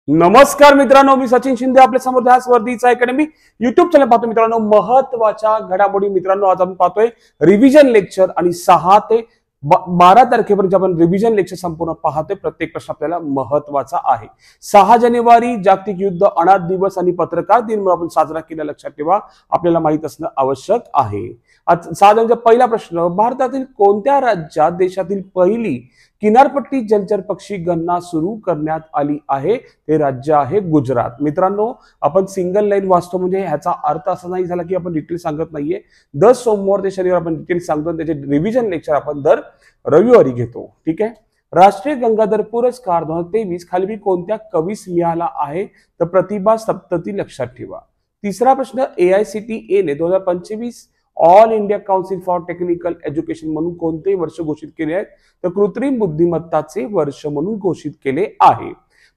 नमस्कार मित्रांनो, मी सचिन शिंदे आपल्या समोर ध्यास वर्दीचा अकॅडमी युट्यूब चॅनल पाहतो. मित्रांनो, महत्वाच्या घडामोडी मित्रांनो आज आपण पाहतोय रिव्हिजन लेक्चर आणि 6 ते 12 तारखेपर्यंत आपण रिव्हिजन लेक्चर संपूर्ण पाहतोय. प्रत्येक प्रश्न आपल्याला महत्वाचा आहे. 6 जानेवारी जागतिक युद्ध अनाथ दिवस आणि पत्रकार दिन म्हणून आपण साजरा केला, लक्षात ठेवा. आपल्याला माहित असणं आवश्यक आहे. आज 6 जानेवारीचा पहिला प्रश्न, भारतातील कोणत्या राज्यात देशातील पहिली किनारपट्टी जलचर पक्षी गणना सुरू करण्यात आली आहे? ते राज्य आहे गुजरात. मित्रांनो, आपण सिंगल लाईन वाचतो म्हणजे ह्याचा अर्थ असा नाही झाला की आपण डिटेल सांगत नाहीये. दर सोमवार ते शनिवार आपण डिटेल सांगतो, त्याचे रिव्हिजन लेक्चर आपण दर रविवारी घेतो. ठीक आहे. राष्ट्रीय गंगाधर पुरस्कार 2023 खाली कोणत्या कवीस मिळाला आहे? तर प्रतिभा सप्तती, लक्षात ठेवा. तिसरा प्रश्न, AICTE ने 2025 all India council for technical education म्हणून कोणते वर्ष घोषित केले आहेत? तर कृत्रिम बुद्धिमत्ताचे वर्ष म्हणून घोषित केले आहे.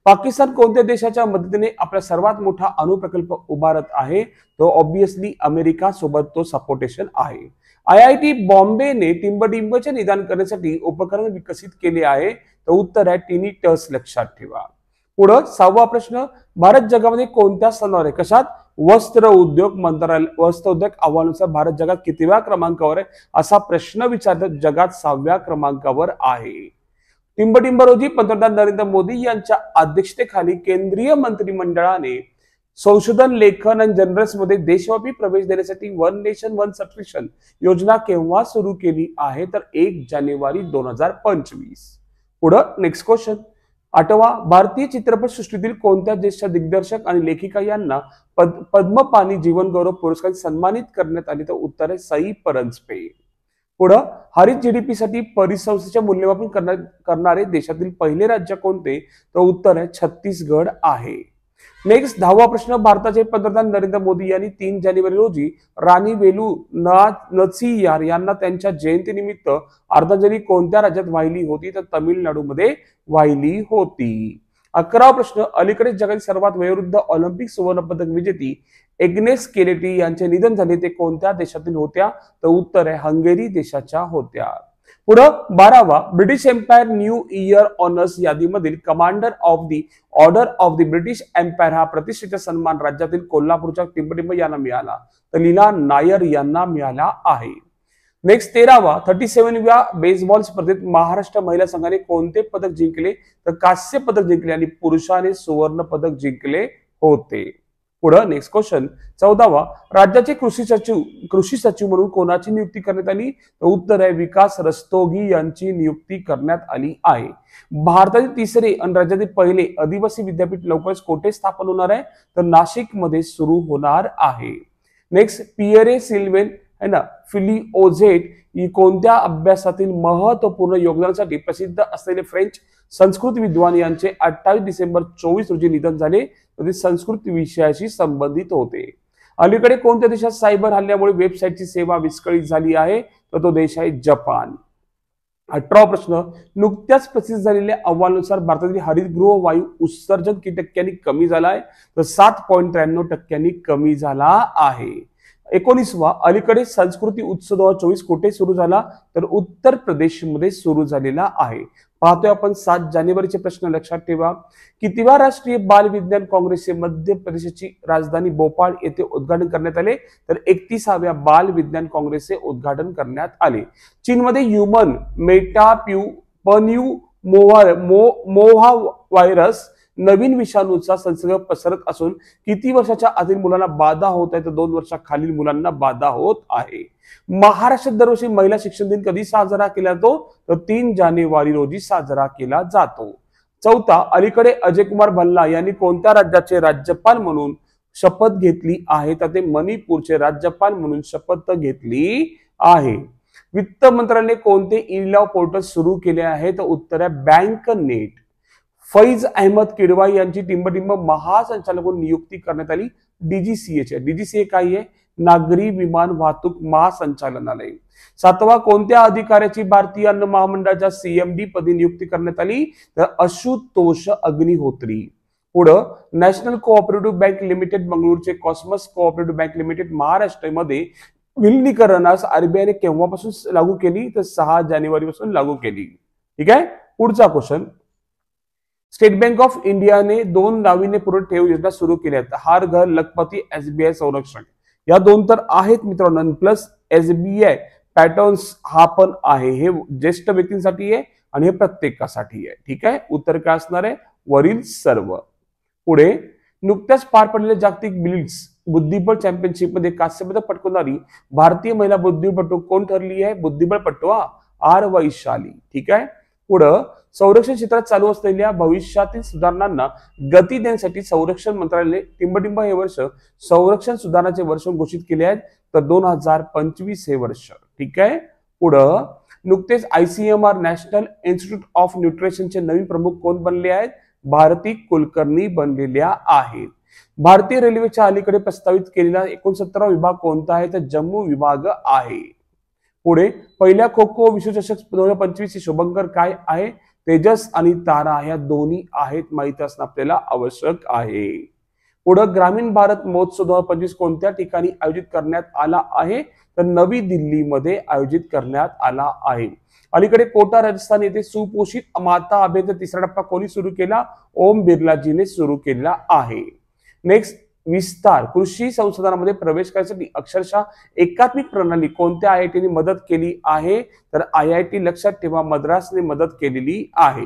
पाकिस्तान कोणत्या देशाच्या मदतीने आपला सर्वात मोठा अणुप्रकल्प उभारत आहे? तो ऑब्विसली अमेरिका सोबत तो सपोर्टेशन आहे. IIT बॉम्बेने टिंबटिंबचे निदान करण्यासाठी उपकरण विकसित केले आहे. तर उत्तर आहे टिनिटस, लक्षात ठेवा. पुढे 6वा प्रश्न, भारत जगामध्ये कोणत्या स्थानावर आहे? कशात? वस्त्र उद्योग मंत्रालय. वस्त्र उद्योग अहवालानुसार भारत जगात कितव्या क्रमांकावर आहे असा प्रश्न विचारतात. जगात 6व्या क्रमांकावर आहे. टिंबटिंब रोजी पंतप्रधान नरेंद्र मोदी यांच्या अध्यक्षतेखाली केंद्रीय मंत्रिमंडळाने संशोधन, लेखन आणि जर्नल्स मध्ये देशव्यापी प्रवेश देण्यासाठी वन नेशन वन सबस्क्रिप्शन योजना केव्हा सुरू केली आहे? तर 1 जानेवारी 2025. पुढे नेक्स्ट क्वेश्चन, 8वा, भारतीय चित्रपट सृष्टीतील कोणत्या ज्येष्ठ दिग्दर्शक आणि लेखिका यांना पद्मपाणी जीवन गौरव पुरस्कार सन्मानित करण्यात आले? तर उत्तर आहे सई परांजपे. पुढे हरित GDP साठी परिसंस्थेचे मूल्यमापन करणारे देशातील पहिले राज्य कोणते? तर उत्तर आहे छत्तीसगड आहे. नेक्स्ट 10वा प्रश्न, भारताचे पंतप्रधान नरेंद्र मोदी यांनी 3 जानेवारी रोजी राणी वेलू नचियार यांना त्यांच्या जयंतीनिमित्त आदरांजली कोणत्या राज्यात वाहिली होती? तर तामिळनाडूमध्ये वाहिली होती. 11वा प्रश्न, अलीकडेच जगातील सर्वात वयोवृद्ध ऑलिम्पिक सुवर्ण पदक विजेती एग्नेस केलेटी यांचे निधन झाले. ते कोणत्या देशातील होत्या? तर उत्तर आहे हंगेरी देशाच्या होत्या. पुढे 12वा, British Empire New Year Honours यादीमधील commander of the order of the British Empire हा प्रतिष्ठेचा सन्मान राज्यातील कोल्हापूरच्या टिंबटिंब यांना मिळाला. तर लीला नायर यांना मिळाला आहे. नेक्स्ट 13वा, 37व्या बेसबॉल स्पर्धेत महाराष्ट्र महिला संघाने कोणते पदक जिंकले? तर कांस्य पदक जिंकले आणि पुरुषाने सुवर्ण पदक जिंकले होते. पुढे नेक्स्ट क्वेश्चन, 14वा, राज्याचे कृषी सचिव म्हणून कोणाची नियुक्ती करण्यात आली? तर उत्तर आहे विकास रस्तोगी यांची नियुक्ती करण्यात आली आहे. भारतातील तिसरे आणि राज्यातील पहिले आदिवासी विद्यापीठ लवकरच कोठे स्थापन होणार आहे? तर नाशिक मध्ये सुरू होणार आहे. नेक्स्ट, पियरे सिल्वेन है ना फिलिओझेट ही कोणत्या अभ्यासातील महत्वपूर्ण योगदानासाठी प्रसिद्ध असलेले फ्रेंच संस्कृत विद्वान यांचे 28 डिसेंबर 24 रोजी निधन झाले. ते संस्कृत विषयाशी संबंधित होते. अलीकडे कोणत्या देशात सायबर हल्ल्यामुळे वेबसाईटची सेवा विस्कळीत झाली आहे? तर तो देश आहे जपान. 18वा प्रश्न, नुकत्याच प्रसिद्ध झालेल्या अहवालानुसार भारतातील हरितगृह वायू उत्सर्जन किती टक्क्यांनी कमी झाला आहे? तर 7.93% कमी झाला आहे. 19वा, अलीकडे संस्कृती उत्सव 2024 कुठे सुरू झाला? तर उत्तर प्रदेश मध्ये सुरू झालेला आहे. पाहतोय आपण 7 जानेवारीचे प्रश्न, लक्षात ठेवा. कितव्या राष्ट्रीय बाल विज्ञान काँग्रेसचे मध्य प्रदेशची राजधानी भोपाळ येथे उद्घाटन करण्यात आले? तर 31व्या बाल विज्ञान काँग्रेसचे उद्घाटन करण्यात आले. चीनमध्ये ह्युमन मेटाप्युपन्यू मोहा व्हायरस नवीन विषाणूचा संसर्ग पसरत असून किती वर्षाच्या आतील मुलांना बाधा होत आहे? तर 2 वर्षाखालील मुलांना बाधा होत आहे. महाराष्ट्रात दरवर्षी महिला शिक्षण दिन कधी साजरा केला जातो? तर 3 जानेवारी रोजी साजरा केला जातो. 4था, अलीकडे अजय कुमार भल्ला यांनी कोणत्या राज्याचे राज्यपाल म्हणून शपथ घेतली आहे? तर ते मणिपूरचे राज्यपाल म्हणून शपथ घेतली आहे. वित्त मंत्रालयाने कोणते ई-लॉ पोर्टल सुरू केले आहे? तर उत्तर आहे बँक नेट. फैज अहमद किडवाई यांची टिंबटिंब महासंचालक म्हणून नियुक्ती करण्यात आली. DGCA. DGCA काय आहे? नागरी विमान वाहतूक महासंचालनालय. 7वा, कोणत्या अधिकाऱ्याची भारतीय अन्न महामंडळाच्या CMD पदी नियुक्ती करण्यात आली? तर आशुतोष अग्निहोत्री. पुढे नॅशनल कोऑपरेटिव्ह बँक लिमिटेड बंगळुरूचे कॉस्मस कोऑपरेटिव्ह बँक लिमिटेड महाराष्ट्रामध्ये विलिनीकरणास RBI ने केव्हापासून लागू केली? तर 6 जानेवारी पासून लागू केली. ठीक आहे. पुढचा क्वेश्चन, स्टेट बँक ऑफ इंडियाने 2 नाविन्यपूर्ण ठेव योजना सुरू केल्या आहेत. हर घर लखपती, SBI संरक्षण, या 2 तर आहेत मित्रांनो. प्लस SBI पॅटर्न्स हा पण आहे. हे ज्येष्ठ व्यक्तींसाठी आहे आणि हे प्रत्येकासाठी आहे. ठीक आहे, उत्तर काय असणार आहे? वरील सर्व. पुढे, नुकत्याच पार पडलेल्या जागतिक बिलियर्ड्स बुद्धिबळ चॅम्पियनशिप मध्ये कांस्यपदक पटकवणारी भारतीय महिला बुद्धिबळपटू कोण ठरली आहे? बुद्धिबळपटू आर वैशाली. ठीक आहे. पुढं, संरक्षण क्षेत्रात चालू असलेल्या भविष्यातील सुधारणांना गती देण्यासाठी संरक्षण मंत्रालयाने टिंबटिंब हे वर्ष संरक्षण सुधारणाचे वर्ष घोषित केले आहेत. तर 2025 हे वर्ष. ठीक आहे. पुढं, नुकतेच ICMR नॅशनल इन्स्टिट्यूट ऑफ न्यूट्रिशनचे नवीन प्रमुख कोण बनले आहेत? भारती कुलकर्णी बनलेल्या आहेत. भारतीय रेल्वेच्या अलीकडे प्रस्तावित केलेला 69वा विभाग कोणता आहे? तर जम्मू विभाग आहे. पुढे, पहिल्या खो खो विश्वचषक 2025 शुभंकर काय आहे? तेजस आणि तारा या दोन्ही आहेत, माहित असणं आपल्याला आवश्यक आहे. पुढं, ग्रामीण भारत महोत्सव 2025 कोणत्या ठिकाणी आयोजित करण्यात आला आहे? तर नवी दिल्लीमध्ये आयोजित करण्यात आला आहे. अलीकडे कोटा राजस्थान येथे सुपोषित माता अभियानाचा 3रा टप्पा कोणी सुरू केला? ओम बिर्लाजीने सुरू केला आहे. नेक्स्ट, विस्तार कृषी संशोधनामध्ये प्रवेश करण्यासाठी अक्षरशः एकात्मिक प्रणाली कोणत्या IIT ने मदत केली आहे? तर IIT, लक्षात ठेवा, मद्रासने मदत केलेली आहे.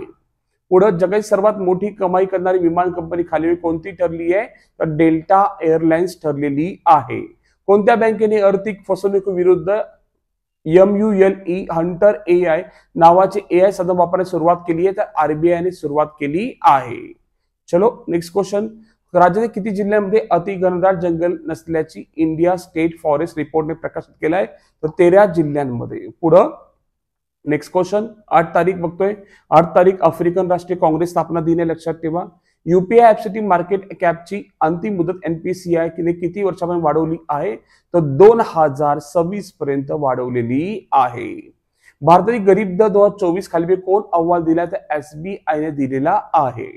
पुढे, जगाची सर्वात मोठी कमाई करणारी विमान कंपनी खालील कोणती ठरली आहे? तर डेल्टा एअरलाइन्स ठरलेली आहे. कोणत्या बँकेने आर्थिक फसवणूक विरुद्ध MULE हंटर AI नावाचे AI साधन वापरण्यास सुरुवात केली आहे? तर RBI ने सुरुवात केली आहे. चलो नेक्स्ट क्वेश्चन. राज्यातील किती जिल्ह्यांमध्ये अति घनदाट जंगल नसल्याची इंडिया स्टेट फॉरेस्ट रिपोर्टने प्रकाशित केलाय? तर 13 जिल्ह्यांमध्ये. पुढं, नेक्स्ट क्वेश्चन. 8 तारीख बघतोय. 8 तारीख आफ्रिकन राष्ट्रीय काँग्रेस स्थापना दिन आहे, लक्षात ठेवा. UPI ऍपसाठी मार्केट कॅपची अंतिम मुदत NPCI ने किती वर्षापर्यंत वाढवली आहे? तर 2026 पर्यंत वाढवलेली आहे. भारतातील गरीब दर 2024 खाली कोण अहवाल दिला? तर SBI ने दिलेला आहे.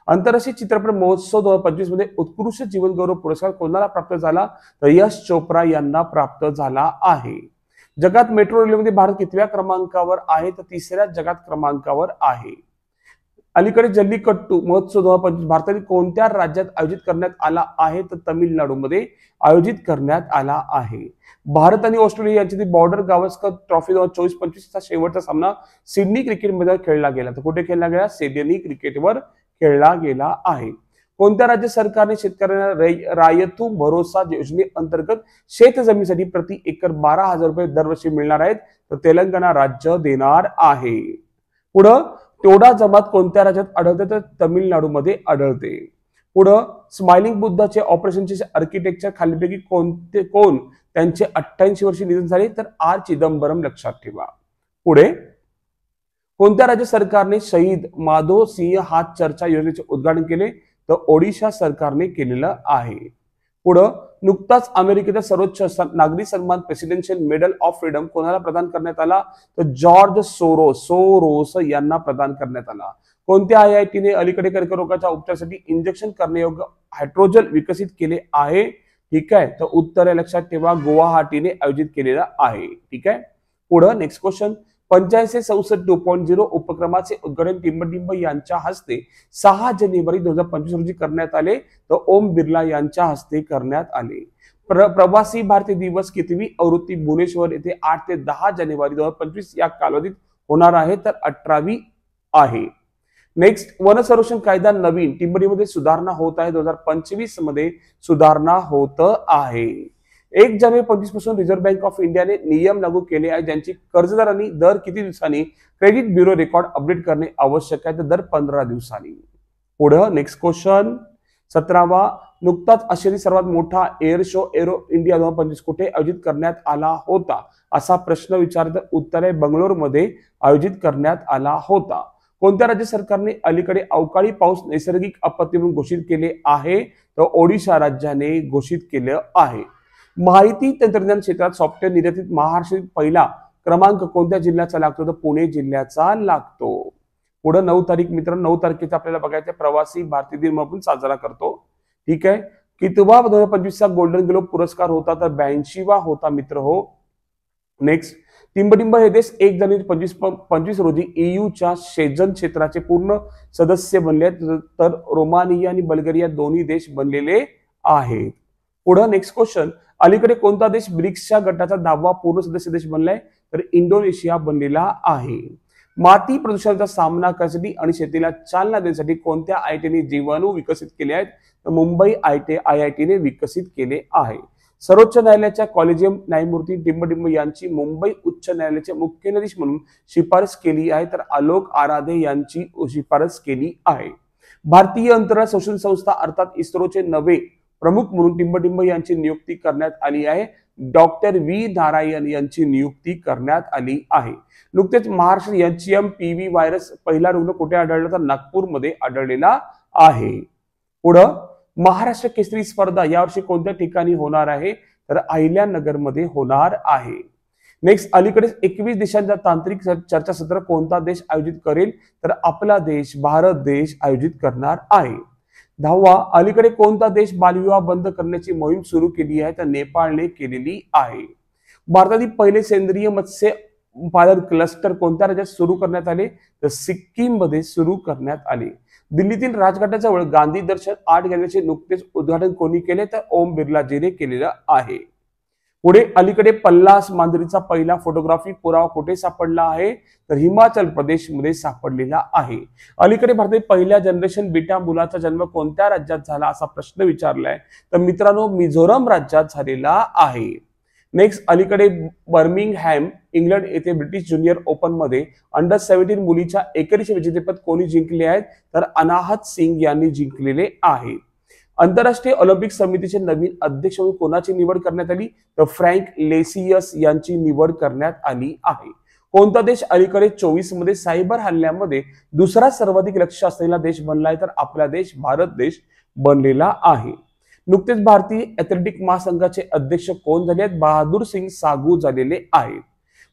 आंतरराष्ट्रीय चित्रपट महोत्सव 2025 मध्ये उत्कृष्ट जीवन गौरव पुरस्कार कोणाला प्राप्त झाला? तर यश चोप्रा यांना प्राप्त झाला आहे. जगात मेट्रो रेल्वेमध्ये भारत कितव्या क्रमांकावर आहे? तर 3ऱ्या जगात क्रमांकावर आहे. अलीकडे जल्लीकट्टू महोत्सव 2025 भारतातील कोणत्या राज्यात आयोजित करण्यात आला आहे? तर तामिळनाडूमध्ये आयोजित करण्यात आला आहे. भारत आणि ऑस्ट्रेलिया यांच्यातील बॉर्डर गावस्कर ट्रॉफी 2024-25 चा शेवटचा सामना सिडनी क्रिकेट मध्ये खेळला गेला. तर कुठे खेळला गेला? सिडनी क्रिकेटवर खेळला गेला आहे. कोणत्या राज्य सरकारने शेतकऱ्यांना रायतू भरोसा योजनेअंतर्गत शेत जमिनीसाठी प्रति एकर 12,000 रुपये दरवर्षी मिळणार आहेत? तर तेलंगणा राज्य देणार आहे. पुढं, टोडा जमात कोणत्या राज्यात आढळते? तर तमिळनाडूमध्ये आढळते. पुढं, स्माइलिंग बुद्धाचे ऑपरेशनचे आर्किटेक्चर खालीलपैकी कोण त्यांचे 88 वर्षी निधन झाले? तर R चिदंबरम, लक्षात ठेवा. पुढे, कोणत्या राज्य सरकारने शहीद माधव सिंह हात चर्चा योजनेचे उद्घाटन केले? तर ओडिशा सरकारने केलेलं आहे. पुढं, नुकताच अमेरिकेचा सर्वोच्च नागरी सन्मान प्रेसिडेन्शियल मेडल ऑफ फ्रीडम कोणाला प्रदान करण्यात आला? तर जॉर्ज सोरोस यांना प्रदान करण्यात आला. कोणत्या IIT ने अलीकडे कर्करोगाच्या उपचारासाठी इंजेक्शन करण्यायोग्य हायड्रोजल विकसित केले आहे? ठीक आहे, तर उत्तर आहे, लक्षात ठेवा, गुवाहाटीने आयोजित केलेला आहे. ठीक आहे. पुढं, नेक्स्ट क्वेश्चन. पंचायत से संसद 2.0 उपक्रमाचे उद्घाटन टिंबटिंब यांच्या हस्ते 6 जानेवारी 2025 रोजी करण्यात आले. तर ओम बिर्ला यांच्या हस्ते करण्यात आले. प्रवासी भारतीय दिवस कितवी आवृत्ती भुवनेश्वर येथे 8 ते 10 जानेवारी 2025 या कालावधीत होणार आहे? तर 18वी आहे. नेक्स्ट, वन संरक्षण कायदा नवीन टिंबटिंबमध्ये सुधारणा होत आहे. 2025 मध्ये सुधारणा होत आहे. 1 जानेवारी 2025 पासून रिझर्व्ह बँक ऑफ इंडियाने नियम लागू केले आहे, ज्यांची कर्जदारांनी दर किती दिवसांनी क्रेडिट ब्युरो रेकॉर्ड अपडेट करणे आवश्यक आहे? तर दर 15 दिवसांनी. पुढे नेक्स्ट क्वेश्चन 17वा. नुकताच आशियातील सर्वात मोठा एअर शो एरो इंडिया 2025 कुठे आयोजित करण्यात आला होता? असा प्रश्न विचारत उत्तर आहे, बंगलोरमध्ये आयोजित करण्यात आला होता. कोणत्या राज्य सरकारने अलीकडे अवकाळी पाऊस नैसर्गिक आपत्ती म्हणून घोषित केले आहे? तर ओडिशा राज्याने घोषित केले आहे. माहिती तंत्रज्ञान क्षेत्रात सॉफ्टवेअर निर्यातीत महाराष्ट्रातील पहिला क्रमांक कोणत्या जिल्ह्याचा लागतो? तर पुणे जिल्ह्याचा लागतो. पुढे 9 तारीख मित्रांनो, 9 तारखेचा आपल्याला बघायचं प्रवासी भारतीय दिन आपण साजरा करतो. ठीक आहे. कितवा 2025 चा गोल्डन ग्लोब पुरस्कार होता? तर 82वा होता मित्र हो. नेक्स्ट, टिंबटिंब हे देश 1 जानेवारी 25 रोजी EUच्या शेंजन क्षेत्राचे पूर्ण सदस्य बनले आहेत, तर रोमानिया आणि बल्गेरिया दोन्ही देश बनलेले आहेत. पुढे नेक्स्ट क्वेश्चन, अलीकडे कोणता देश ब्रिक्सच्या गटाचा 10वा पूर्ण सदस्य देश बनलाय, तर इंडोनेशिया बनलेला आहे. माती प्रदूषणाचा सामना करण्यासाठी आणि शेतीला चालना देण्यासाठी कोणत्या IITने जीवाणू विकसित केले आहेत, तर मुंबई IITने विकसित केले आहे. सर्वोच्च न्यायालयाच्या कॉलेजियम न्यायमूर्ती टिंबटिंब यांची मुंबई उच्च न्यायालयाचे मुख्य न्यायाधीश म्हणून शिफारस केली आहे, तर आलोक आराधे यांची शिफारस केली आहे. भारतीय अंतराळ संशोधन संस्था अर्थात इस्रोचे नवे प्रमुख म्हणून टिंबटिंब यांची नियुक्ती करण्यात आली आहे. डॉक्टर व्ही नारायण यांची नियुक्ती करण्यात आली आहे. नुकतेच महाराष्ट्र HMPV व्हायरस पहिला रुग्ण कुठे आढळला, तर नागपूरमध्ये आढळलेला आहे. पुढं महाराष्ट्र केसरी स्पर्धा यावर्षी कोणत्या ठिकाणी होणार आहे, तर अहिल्यानगरमध्ये होणार आहे. नेक्स्ट, अलीकडे 21 देशांचा तांत्रिक चर्चासत्र कोणता देश आयोजित करेल, तर आपला देश भारत देश आयोजित करणार आहे. 10वा, अलीकडे कोणता देश बालविवाह बंद करण्याची मोहीम सुरू केली आहे, तर नेपाळने केलेली आहे. भारतातील पहिले सेंद्रिय मत्स्य पालन क्लस्टर कोणत्या राज्यात सुरू करण्यात आले, तर सिक्कीम मध्ये सुरू करण्यात आले. दिल्लीतील राजघाटाजवळ गांधी दर्शन आर्ट गॅलरीचे नुकतेच उद्घाटन कोणी केले, तर ओम बिर्लाजीने केलेलं आहे. पुढे, अलीकडे पल्लास मांजरीचा पहिला फोटोग्राफी पुरावा कुठे सापडला आहे, तर हिमाचल प्रदेश मध्ये सापडलेला आहे. अलीकडे भारतातील पहिल्या जनरेशन बीटा मुलाचा जन्म कोणत्या राज्यात झाला असा प्रश्न विचारलाय, तर मित्रांनो मिझोरम राज्यात झालेला आहे. नेक्स्ट, अलीकडे बर्मिंगहॅम इंग्लंड येथे ब्रिटिश ज्युनियर ओपन मध्ये अंडर-17 मुलीच्या एकेरीचे विजेतेपद कोणी जिंकले आहेत, तर अनाहत सिंग यांनी जिंकलेले आहे. आंतरराष्ट्रीय ऑलिम्पिक समितीचे नवीन अध्यक्ष म्हणून कोणाची निवड करण्यात आली, तर फ्रँक लेसियस यांची निवड करण्यात आली आहे. कोणता देश अलीकडे 24 मध्ये सायबर हल्ल्यामध्ये दुसरा सर्वाधिक लक्ष असलेला देश बनलाय, तर आपला देश भारत देश बनलेला आहे. नुकतेच भारतीय ऍथलेटिक महासंघाचे अध्यक्ष कोण झाले आहेत, बहादूर सिंग सागू झालेले आहेत.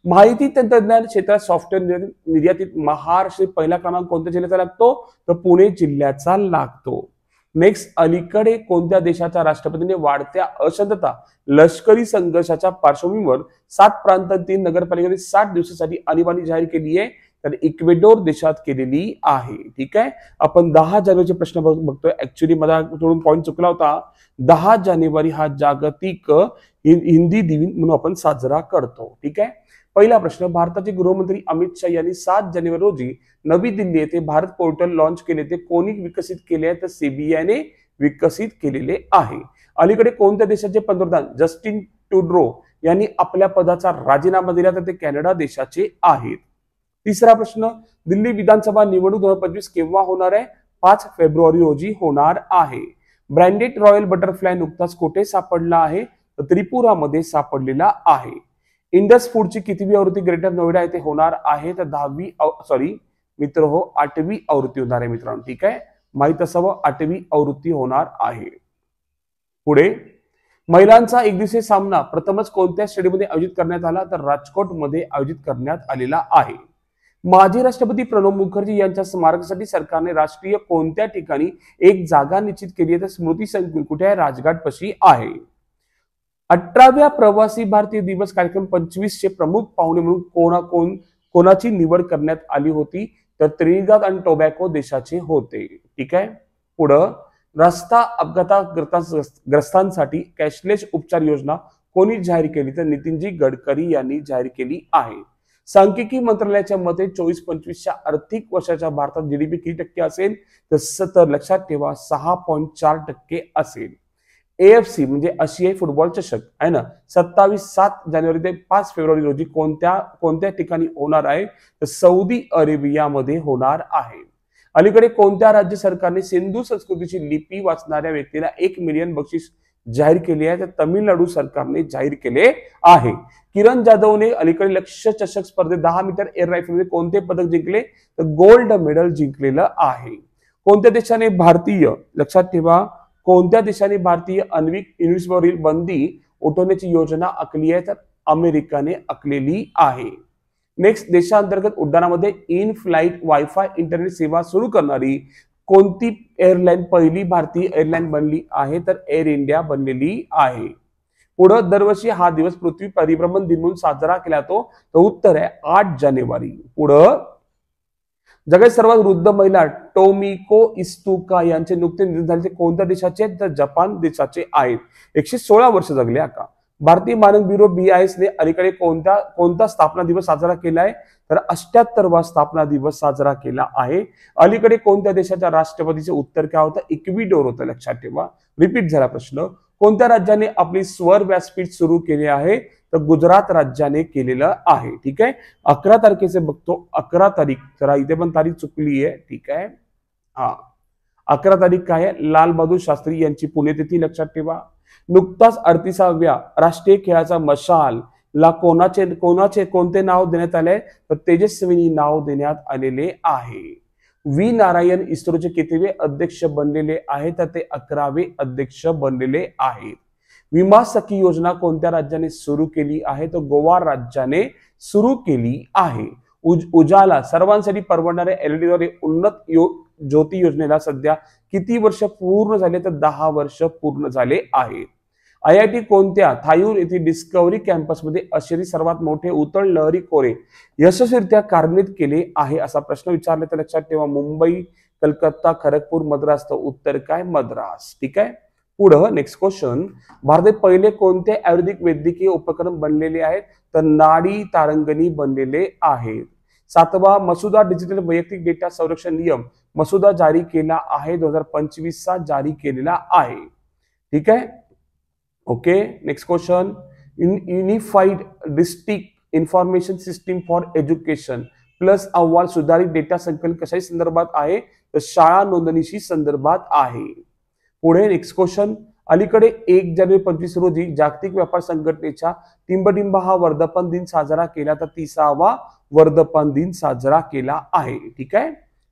माहिती तंत्रज्ञान क्षेत्रात सॉफ्टवेअर निर्यातीत महाराष्ट्र पहिला क्रमांक कोणत्या जिल्ह्याचा लागतो, तर पुणे जिल्ह्याचा लागतो. नेक्स्ट, अलीकडे कोणत्या देशाच्या राष्ट्रपतीने वाढत्या अशांतता लष्करी संघर्षाच्या पार्श्वभूमीवर 7 प्रांतांतील नगरपालिकेने 60 दिवसासाठी आणीबाणी जाहीर केली आहे, तर इक्वेडोर देशात केलेली आहे. ठीक आहे, आपण 10 जानेवारीचे प्रश्न बघतोय. ऍक्च्युली मला थोडून पॉईंट चुकला होता. 10 जानेवारी हा जागतिक हिंदी दिन म्हणून आपण साजरा करतो. ठीक आहे, पहिला प्रश्न, भारताचे गृहमंत्री अमित शाह यांनी 7 जानेवारी रोजी नवी दिल्ली येथे भारत पोर्टल लॉन्च केले, ते कोणी विकसित केले आहे, तर CBIने विकसित केलेले आहे. अलीकडे कोणत्या देशाचे पंतप्रधान जस्टिन ट्रुडो यांनी आपल्या पदाचा राजीनामा दिला, तर ते कॅनडा देशाचे आहेत. तिसरा प्रश्न, दिल्ली विधानसभा निवडणूक 2025 केव्हा होणार आहे, 5 फेब्रुवारी रोजी होणार आहे. ब्रँडेड रॉयल बटरफ्लाय नुकताच कुठे सापडला आहे, तर त्रिपुरामध्ये सापडलेला आहे. इंडस फूडची कितवी आवृत्ती ग्रेटर नोएडा येथे होणार आहे, तर 8वी आवृत्ती होणार आहे मित्रांनो. ठीक आहे, माहित असावं, 8वी आवृत्ती होणार आहे. पुढे, महिलांचा एकदिवसीय सामना प्रथमच कोणत्या स्टेडियममध्ये आयोजित करण्यात आला, तर राजकोट मध्ये आयोजित करण्यात आलेला आहे. माजी राष्ट्रपती प्रणब मुखर्जी यांच्या स्मारकासाठी सरकारने राष्ट्रीय कोणत्या ठिकाणी एक जागा निश्चित केली आहे, तर स्मृती संकुल कुठे आहे, राजघाट पाशी आहे. 18व्या प्रवासी भारतीय दिवस कार्यक्रम 25चे प्रमुख पाहुणे म्हणून कोणाची निवड करण्यात आली होती, तर त्रिनिदाद आणि टोबॅगो देशाचे होते. ठीक आहे, पुढं, रस्ता अपघातग्रस्तांसाठी कॅशलेस उपचार योजना कोणी जाहीर केली, तर नितीनजी गडकरी यांनी जाहीर केली आहे. सांख्यिकी मंत्रालयाच्या मते 24-25च्या आर्थिक वर्षाच्या भारतात GDP किती टक्के असेल, तर लक्षात ठेवा 6.4% असेल. AFC म्हणजे आशियाई फुटबॉल चषक आहे ना, 7 जानेवारी ते 5 फेब्रुवारी रोजी कोणत्या ठिकाणी होणार आहे, तर सौदी अरेबियामध्ये होणार आहे. अलीकडे कोणत्या राज्य सरकारने सिंधू संस्कृतीची लिपी वाचणाऱ्या व्यक्तीला 1 मिलियन बक्षीस जाहीर केले आहे, तर तामिळनाडू सरकारने जाहीर केले आहे. किरण जाधवने अलीकडे लक्ष्य चषक स्पर्धेत 10 मीटर एअर रायफलमध्ये कोणते पदक जिंकले, तर गोल्ड मेडल जिंकलेलं आहे. कोणत्या देशाने लक्षात ठेवा, कोणत्या देशाने भारतीय आण्विक युनिट्सवरील बंदी उठवण्याची योजना आखली आहे, तर अमेरिकेने आखलेली आहे. नेक्स्ट, देशांतर्गत उड्डाणामध्ये इन फ्लाइट वायफाय इंटरनेट सेवा सुरू करणारी कोणती एअरलाईन पहिली भारतीय एअरलाईन बनली आहे, तर एअर इंडिया बनलेली आहे. पुढं दरवर्षी हा दिवस पृथ्वी परिभ्रमण दिन म्हणून साजरा केला जातो, तर उत्तर आहे 8 जानेवारी. पुढं जगात सर्वात वृद्ध महिला टोमिको इस्तुका यांचे नुकते निधन झाले, ते कोणत्या देशाचे? तर जपान देशाचे आहेत. 116 वर्ष जगले. का भारतीय मानक ब्युरो BIS ने अलीकडे कोणता स्थापना दिवस साजरा केलाय? तर 78वा स्थापना दिवस साजरा केला आहे. अलीकडे कोणत्या देशाच्या राष्ट्रपतीचे? उत्तर काय होतं? इक्विडोर होतं. लक्षात ठेवा. रिपीट झाला प्रश्न. कोणत्या राज्याने आपली स्वर व्यासपीठ सुरू केले आहे? तर गुजरात राज्याने केलेलं आहे. ठीक आहे. 11 तारखेचे बघतो. 11 तारीख, जरा इथे पण तारीख चुकली आहे. ठीक आहे. हा 11 तारीख काय आहे? लाल बहादूर शास्त्री यांची पुण्यतिथी. लक्षात ठेवा. नुकताच 38व्या राष्ट्रीय खेळाचा मशाल ला कोणते नाव देण्यात आले? तर तेजस्विनी नाव देण्यात आलेले आहे. व्ही नारायण इस्रोचे कितवे अध्यक्ष बनलेले आहेत? तर ते 11वे अध्यक्ष बनलेले आहेत. विमा सखी योजना कोणत्या राज्याने सुरू केली आहे? तर गोवा राज्याने सुरू केली आहे. उजाला सर्वांसाठी परवडणारे LED द्वारे उन्नत ज्योती योजनेला सध्या किती वर्ष पूर्ण झाले? तर 10 वर्ष पूर्ण झाले आहेत. IIT कोणत्या? थायूर येथे डिस्कव्हरी कॅम्पसमध्ये आशियातील सर्वात मोठे उतळ लहरी खोरे यशस्वीरित्या कार्यान्वित केले आहे, असा प्रश्न विचारला तर लक्षात ठेवा. मुंबई, कलकत्ता, खरगपूर, मद्रास. तर उत्तर काय? मद्रास. ठीक आहे. पुढं नेक्स्ट क्वेश्चन. भारतात पहिले कोणते आयुर्वेदिक वैद्यकीय उपकरण बनलेले आहेत? तर नाडी तारंगणी बनलेले आहेत. 7वा मसुदा डिजिटल वैयक्तिक डेटा संरक्षण नियम मसुदा जारी केला आहे, 2025 चा जारी केलेला आहे. ठीक आहे. Okay. Next question. Unified district information system for education plus अहवाल सुधारित डेटा संकलन कशाही संदर्भात आहे? तर शाळा नोंदणीशी संदर्भात आहे. पुढे नेक्स्ट क्वेश्चन. अलीकडे 1 जानेवारी 25 रोजी जागतिक व्यापार संघटनेच्या टिंबटिंबा हा वर्धापन दिन साजरा केला, तर 30वा वर्धापन दिन साजरा केला आहे. ठीक आहे.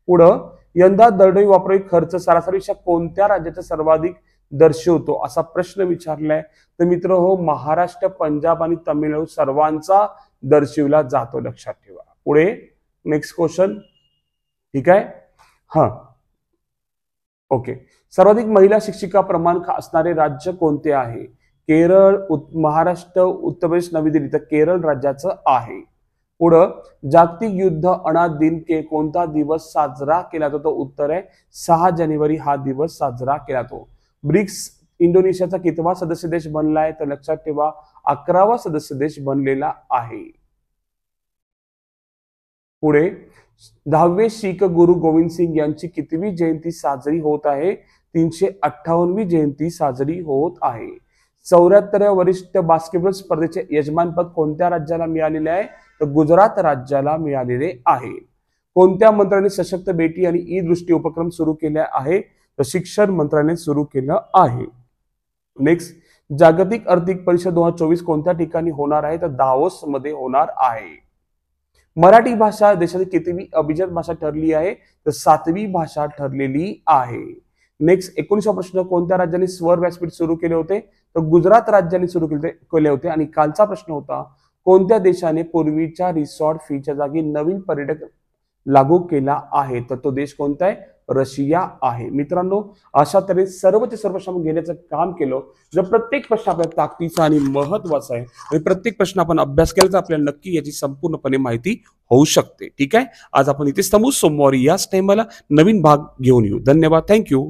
पुढं यंदा दरडोई वापरावी खर्च सरासरीच्या कोणत्या राज्याचा सर्वाधिक दर्शवतो, असा प्रश्न विचारलाय. तर मित्र हो, महाराष्ट्र, पंजाब आणि तमिळनाडू सर्वांचा दर्शविला जातो. लक्षात ठेवा. पुढे नेक्स्ट क्वेश्चन. ठीक आहे. हा ओके. सर्वाधिक महिला शिक्षिका प्रमाण असणारे राज्य कोणते आहे? केरळ, महाराष्ट्र, उत्तर प्रदेश, नवी दिल्ली. तर केरळ राज्याचं आहे. पुढं जागतिक युद्ध अनाथ दिन कोणता दिवस साजरा केला जातो? तो उत्तर आहे 6 जानेवारी हा दिवस साजरा केला जातो. ब्रिक्स इंडोनेशियाचा कितवा सदस्य देश बनलाय? तर लक्षात ठेवा 11वा सदस्य देश बनलेला आहे. पुढे 10वे शीख गुरु गोविंद सिंग यांची कितवी जयंती साजरी होत आहे? 358वी जयंती साजरी होत आहे. 74व्या वरिष्ठ बास्केटबॉल स्पर्धेचे यजमानपद कोणत्या राज्याला मिळालेले आहे? तर गुजरात राज्याला मिळालेले आहे. कोणत्या मंत्र्याने सशक्त बेटी आणि ई दृष्टी उपक्रम सुरू केला आहे? तर शिक्षण मंत्र्याने सुरू केलं आहे. नेक्स्ट. जागतिक आर्थिक परिषद 2024 कोणत्या ठिकाणी होणार आहे? तर दावोस मध्ये होणार आहे. मराठी भाषा देशातील कितवी अभिजात भाषा ठरली आहे? तर 7वी भाषा ठरलेली आहे. नेक्स्ट. 19वा प्रश्न. कोणत्या राज्याने स्वर व्यासपीठ सुरू केले होते? तर गुजरात राज्याने सुरू केले होते. आणि कालचा प्रश्न होता कोणत्या देशाने पूर्वीच्या रिसॉर्ट फीच्या जागी नवीन पर्यटक लागू केला आहे? तर तो देश कोणता आहे? रशिया आहे. मित्रांनो, अशा तऱ्हे सर्वचे सर्व श्रम घेण्याचं काम केलं. जर प्रत्येक प्रश्न आपल्या ताकदीचा आणि महत्वाचा आहे आणि प्रत्येक प्रश्न आपण अभ्यास केला तर आपल्याला नक्की याची संपूर्णपणे माहिती होऊ शकते. ठीक आहे. आज आपण इथेच थांबू. सोमवारी याच टाइमला नवीन भाग घेऊन येऊ. धन्यवाद. थँक्यू.